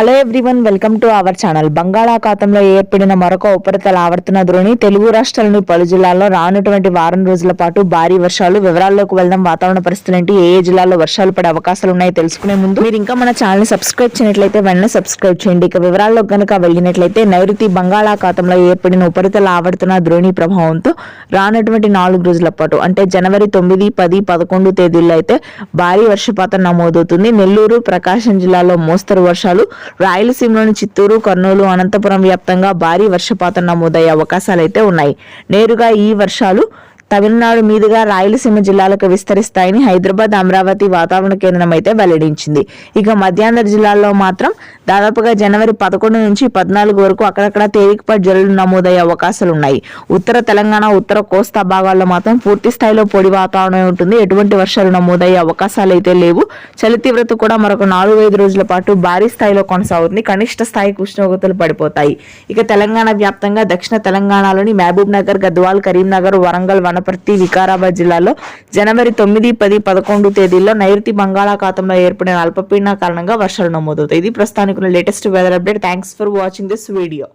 Hello everyone, welcome to our channel. బంగాళాఖాతంలో ఏర్పడిన మరొక ఉపరితల ఆవర్తన ద్రోణి తెలుగు రాష్ట్రాల్లోని పలు జిల్లాల్లో రానున్నటువంటి వారం రోజుల పాటు భారీ వర్షాలు. వివరాల్లోకి వెళ్దాం. వాతావరణ పరిస్థితులు ఏంటి, ఏ జిల్లాల్లో వర్షాలు పడే అవకాశాలు ఉన్నాయో తెలుసుకునే ముందు మీరు ఇంకా మన ఛానల్ ని సబ్స్క్రైబ్ చేయనట్లయితే వెంటనే సబ్స్క్రైబ్ చేయండి. ఇక వివరాల్లో కనుక వెళ్ళినట్లయితే నైరుతి బంగాళాఖాతంలో ఏర్పడిన ఉపరితల ఆవర్తన ద్రోణి ప్రభావంతో రానున్నటువంటి 4 రోజుల పాటు అంటే జనవరి 9, 10, 11 తేదీల్లో అయితే భారీ వర్షపాతం నమోదవుతుంది. నెల్లూరు, ప్రకాశం జిల్లాలో మోస్తరు వర్షాలు, రాయలసీమలోని చిత్తూరు, కర్నూలు, అనంతపురం వ్యాప్తంగా భారీ వర్షపాతం నమోదయ్యే అవకాశాలు అయితే ఉన్నాయి. నేరుగా ఈ వర్షాలు తమిళనాడు మీదుగా రాయలసీమ జిల్లాలకు విస్తరిస్తాయని హైదరాబాద్, అమరావతి వాతావరణ కేంద్రం అయితే వెల్లడించింది. ఇక మధ్యాంధ్ర జిల్లాల్లో మాత్రం దాదాపుగా జనవరి 11 నుంచి 14 వరకు అక్కడక్కడ తేలికపాటి జల్లులు నమోదయ్యే అవకాశాలు ఉన్నాయి. ఉత్తర తెలంగాణ, ఉత్తర కోస్తా భాగాల్లో మాత్రం పూర్తి స్థాయిలో పొడి వాతావరణం ఉంటుంది. ఎటువంటి వర్షాలు నమోదయ్యే అవకాశాలు అయితే లేవు. చలి తీవ్రత కూడా మరొక 4-5 రోజుల పాటు భారీ స్థాయిలో కొనసాగుతుంది. కనిష్ట స్థాయికి ఉష్ణోగ్రతలు పడిపోతాయి. ఇక తెలంగాణ వ్యాప్తంగా దక్షిణ తెలంగాణలోని మహబూబ్ నగర్, గద్వాల్, కరీంనగర్, వరంగల్, వనపర్తి, వికారాబాద్ జిల్లాలో జనవరి 9, 10, 11 తేదీల్లో నైరుతి బంగాళాఖాతంలో ఏర్పడిన అల్పపీడన కారణంగా వర్షాలు నమోదవుతాయి. ఇది ప్రస్తుతానికి latest weather update. Thanks for watching this video.